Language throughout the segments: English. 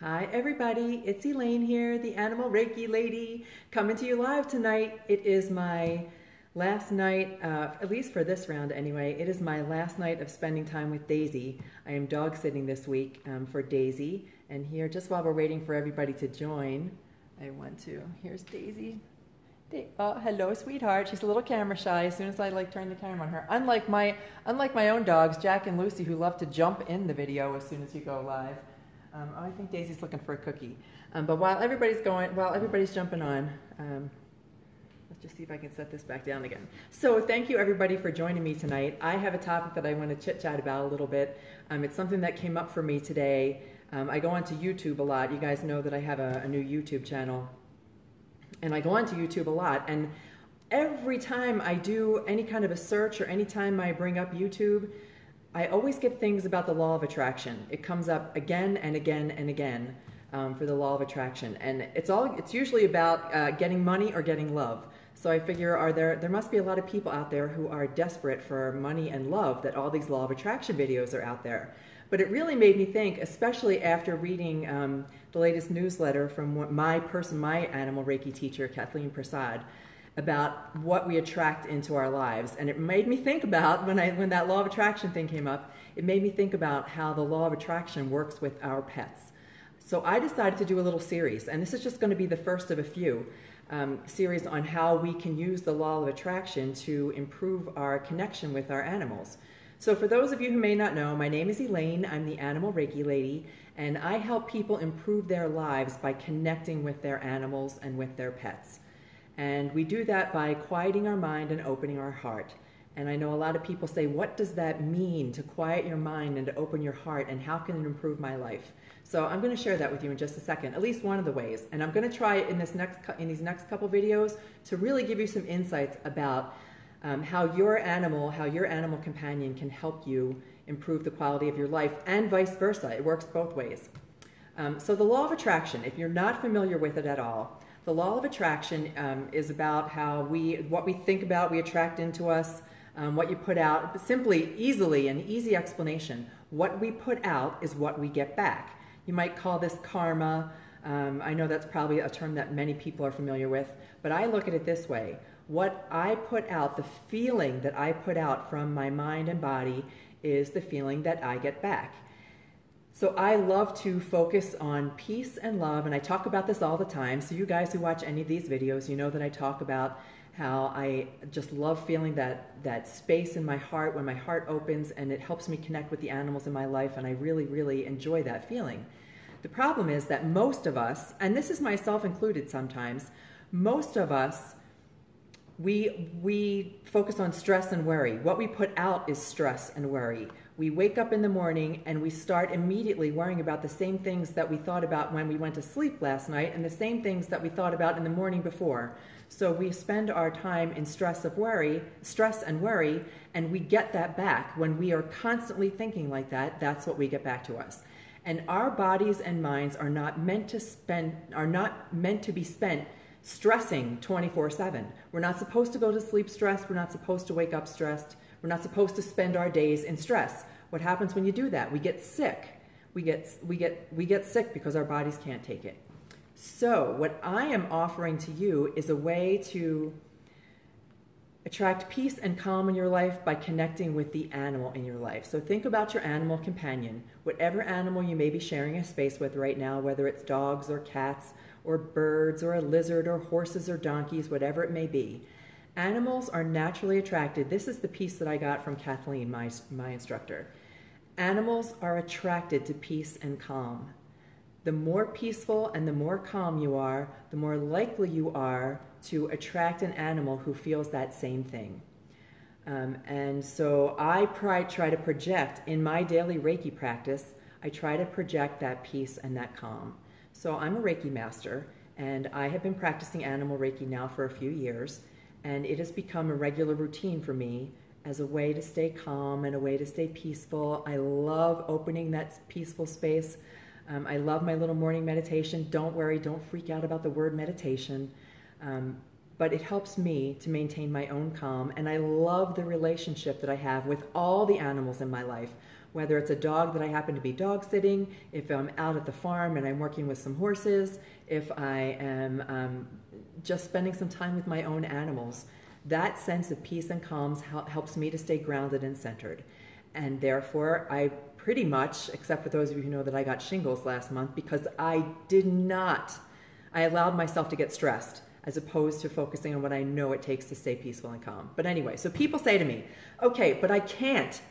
Hi everybody, it's Elaine here, the Animal Reiki Lady, coming to you live tonight. It is my last night, at least for this round anyway, it is my last night of spending time with Daisy. I am dog sitting this week for Daisy, and here, just while we're waiting for everybody to join, here's Daisy. Hello sweetheart. She's a little camera shy as soon as I turn the camera on her. Unlike my own dogs, Jack and Lucy, who love to jump in the video as soon as you go live. I think Daisy's looking for a cookie. But while everybody's jumping on, let's just see if I can set this back down again. So thank you everybody for joining me tonight. I have a topic that I want to chit chat about a little bit. It's something that came up for me today. I go onto YouTube a lot. You guys know that I have a new YouTube channel. And I go onto YouTube a lot. And every time I do any kind of a search or any time I bring up YouTube, I always get things about the law of attraction. It comes up again and again and again for the law of attraction. And it's usually about getting money or getting love. So I figure there must be a lot of people out there who are desperate for money and love, that all these law of attraction videos are out there. But it really made me think, especially after reading the latest newsletter from my Animal Reiki teacher, Kathleen Prasad, about what we attract into our lives. And it made me think about, when that law of attraction thing came up, it made me think about how the law of attraction works with our pets. So I decided to do a little series, and this is just going to be the first of a few series on how we can use the law of attraction to improve our connection with our animals. So for those of you who may not know, my name is Elaine. I'm the Animal Reiki Lady, and I help people improve their lives by connecting with their animals and with their pets. And we do that by quieting our mind and opening our heart. And I know a lot of people say, what does that mean, to quiet your mind and to open your heart, and how can it improve my life? So I'm going to share that with you in just a second, at least one of the ways. And I'm going to try in these next couple videos to really give you some insights about how your animal companion can help you improve the quality of your life, and vice versa. It works both ways. So the law of attraction, if you're not familiar with it at all, the law of attraction is about how what we think about, we attract into us, what you put out. Easily, an easy explanation. What we put out is what we get back. You might call this karma. I know that's probably a term that many people are familiar with, but I look at it this way. What I put out, the feeling that I put out from my mind and body, is the feeling that I get back. So I love to focus on peace and love, and I talk about this all the time. So you guys who watch any of these videos, you know that I talk about how I just love feeling that space in my heart when my heart opens, and it helps me connect with the animals in my life, and I really, really enjoy that feeling. The problem is that most of us, and this is myself included sometimes, most of us, we focus on stress and worry. What we put out is stress and worry. We wake up in the morning and we start immediately worrying about the same things that we thought about when we went to sleep last night, and the same things that we thought about in the morning before. So we spend our time in stress and worry, and we get that back. When we are constantly thinking like that, that's what we get back to us. And our bodies and minds are not meant to be spent stressing 24/7. We're not supposed to go to sleep stressed. We're not supposed to wake up stressed. We're not supposed to spend our days in stress. What happens when you do that? We get sick. We get sick because our bodies can't take it. So what I am offering to you is a way to attract peace and calm in your life by connecting with the animal in your life. So think about your animal companion, whatever animal you may be sharing a space with right now, whether it's dogs or cats or birds or a lizard or horses or donkeys, whatever it may be. Animals are naturally attracted. This is the piece that I got from Kathleen, my instructor. Animals are attracted to peace and calm. The more peaceful and the more calm you are, the more likely you are to attract an animal who feels that same thing. And so I try to project, in my daily Reiki practice, I try to project that peace and that calm. So I'm a Reiki master, and I have been practicing animal Reiki now for a few years, and it has become a regular routine for me as a way to stay calm and a way to stay peaceful. I love opening that peaceful space. I love my little morning meditation. Don't worry, don't freak out about the word meditation. But it helps me to maintain my own calm, and I love the relationship that I have with all the animals in my life, whether it's a dog that I happen to be dog sitting, if I'm out at the farm and I'm working with some horses, if I am just spending some time with my own animals. That sense of peace and calm helps me to stay grounded and centered. And therefore, I pretty much, except for those of you who know that I got shingles last month, because I allowed myself to get stressed as opposed to focusing on what I know it takes to stay peaceful and calm. But anyway, so people say to me, okay, but I can't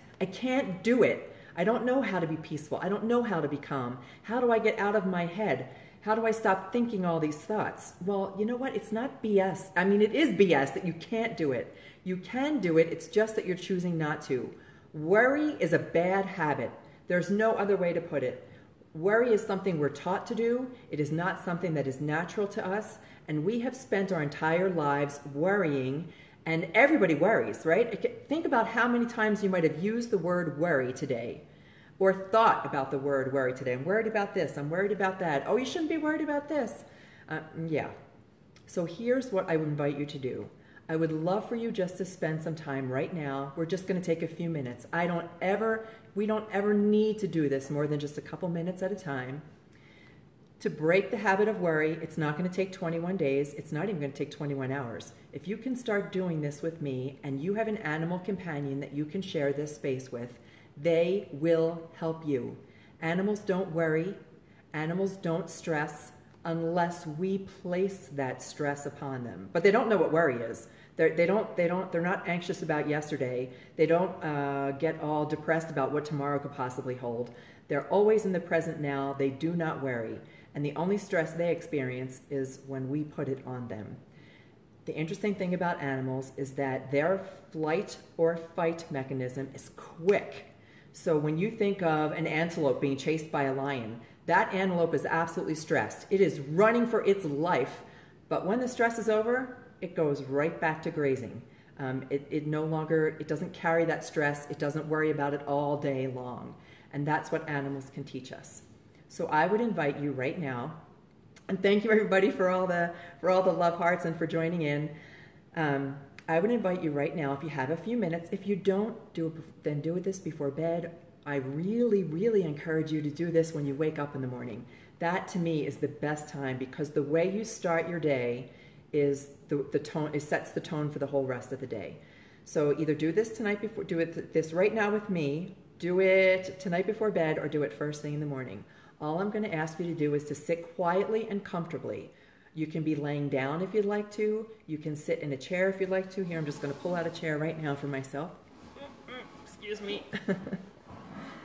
do it. I don't know how to be peaceful. I don't know how to be calm. How do I get out of my head? How do I stop thinking all these thoughts? Well, you know what? It's not BS. I mean, it is BS that you can't do it. You can do it. It's just that you're choosing not to. Worry is a bad habit. There's no other way to put it. Worry is something we're taught to do. It is not something that is natural to us. And we have spent our entire lives worrying, and everybody worries, right? Think about how many times you might have used the word worry today, or thought about the word worry today. I'm worried about this. I'm worried about that. Oh, you shouldn't be worried about this. Yeah. So here's what I would invite you to do. I would love for you just to spend some time right now. We're just going to take a few minutes. We don't ever need to do this more than just a couple minutes at a time. To break the habit of worry, it's not going to take 21 days. It's not even going to take 21 hours. If you can start doing this with me and you have an animal companion that you can share this space with, they will help you. Animals don't worry. Animals don't stress unless we place that stress upon them. But they don't know what worry is. They're not anxious about yesterday. They don't get all depressed about what tomorrow could possibly hold. They're always in the present now. They do not worry. And the only stress they experience is when we put it on them. The interesting thing about animals is that their flight or fight mechanism is quick. So when you think of an antelope being chased by a lion, that antelope is absolutely stressed. It is running for its life, but when the stress is over, it goes right back to grazing. It doesn't carry that stress. It doesn't worry about it all day long. And that's what animals can teach us. So I would invite you right now, and thank you everybody for all the love hearts and for joining in. I would invite you right now, if you have a few minutes. If you don't then do this before bed. I really, really encourage you to do this when you wake up in the morning. That to me is the best time, because the way you start your day is the tone. It sets the tone for the whole rest of the day. So either do this tonight before, this right now with me. Do it tonight before bed, or do it first thing in the morning. All I'm going to ask you to do is to sit quietly and comfortably. You can be laying down if you'd like to. You can sit in a chair if you'd like to. Here, I'm just going to pull out a chair right now for myself. Excuse me.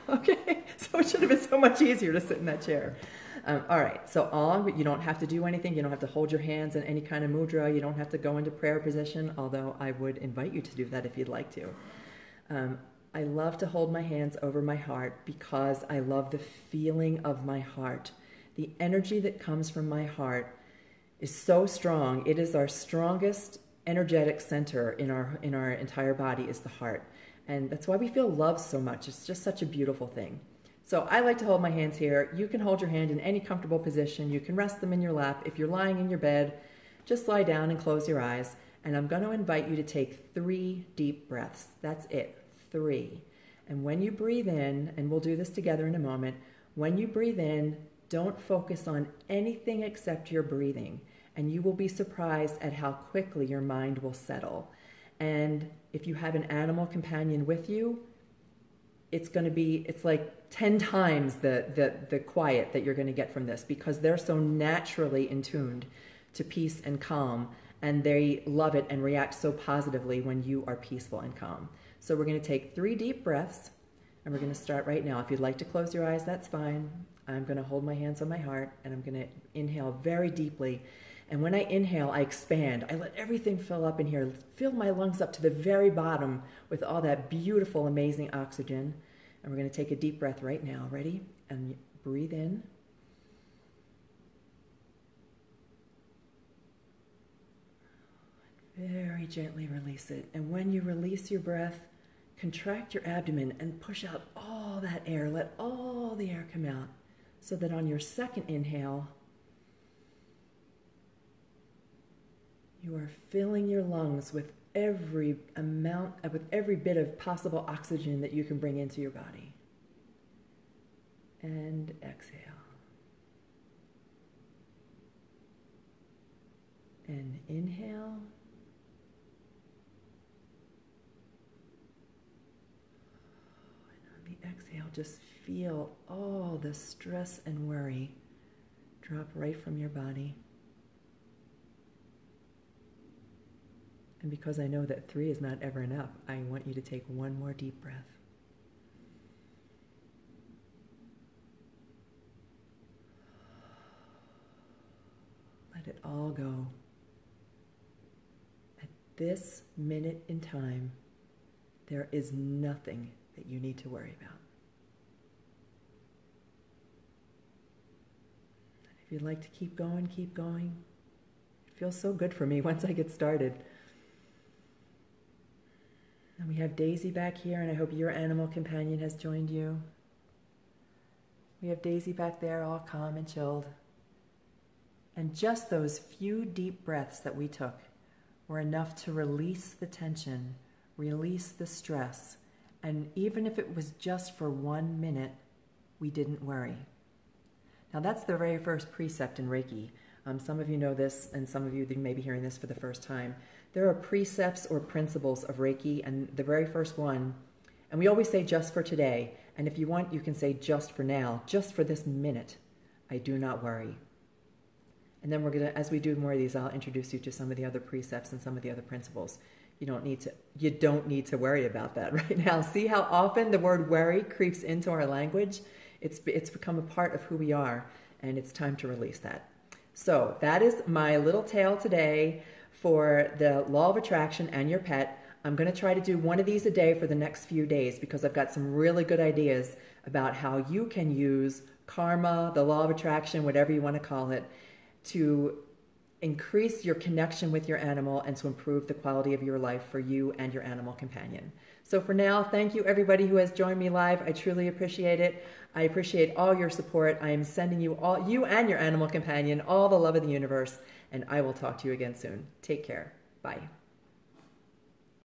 Okay, so it should have been so much easier to sit in that chair. All right, so you don't have to do anything. You don't have to hold your hands in any kind of mudra. You don't have to go into prayer position, although I would invite you to do that if you'd like to. I love to hold my hands over my heart because I love the feeling of my heart. The energy that comes from my heart is so strong. It is our strongest energetic center in our entire body, is the heart. And that's why we feel love so much. It's just such a beautiful thing. So I like to hold my hands here. You can hold your hand in any comfortable position. You can rest them in your lap. If you're lying in your bed, just lie down and close your eyes. And I'm going to invite you to take 3 deep breaths. That's it. 3. And when you breathe in, and we'll do this together in a moment, when you breathe in, don't focus on anything except your breathing, and you will be surprised at how quickly your mind will settle. And if you have an animal companion with you, it's like 10 times the quiet that you're going to get from this, because they're so naturally in tuned to peace and calm, and they love it and react so positively when you are peaceful and calm. So we're going to take 3 deep breaths, and we're going to start right now. If you'd like to close your eyes, that's fine. I'm going to hold my hands on my heart, and I'm going to inhale very deeply. And when I inhale, I expand. I let everything fill up in here, fill my lungs up to the very bottom with all that beautiful, amazing oxygen. And we're going to take a deep breath right now. Ready? And breathe in. Very gently release it. And when you release your breath, contract your abdomen and push out all that air. Let all the air come out, so that on your second inhale, you are filling your lungs with every bit of possible oxygen that you can bring into your body. and exhale. And inhale. And on the exhale, just feel all the stress and worry drop right from your body. And because I know that 3 is not ever enough, I want you to take one more deep breath. Let it all go. At this minute in time, there is nothing that you need to worry about. And if you'd like to keep going, keep going. It feels so good for me once I get started. And we have Daisy back here, and I hope your animal companion has joined you. We have Daisy back there, all calm and chilled. And just those few deep breaths that we took were enough to release the tension, release the stress. And even if it was just for 1 minute, we didn't worry. Now that's the very first precept in Reiki. Some of you know this, and some of you may be hearing this for the first time. There are precepts or principles of Reiki, and the very first one, and we always say just for today, and if you want, you can say just for now, just for this minute, I do not worry. And then we're going to, as we do more of these, I'll introduce you to some of the other precepts and some of the other principles. You don't need to worry about that right now. See how often the word worry creeps into our language? It's become a part of who we are, and it's time to release that. So that is my little tale today for the law of attraction and your pet. I'm going to try to do one of these a day for the next few days because I've got some really good ideas about how you can use karma, the law of attraction, whatever you want to call it, to increase your connection with your animal and to improve the quality of your life for you and your animal companion. So for now, thank you everybody who has joined me live. I truly appreciate it. I appreciate all your support. I am sending you all, you and your animal companion, all the love of the universe, and I will talk to you again soon. Take care. Bye.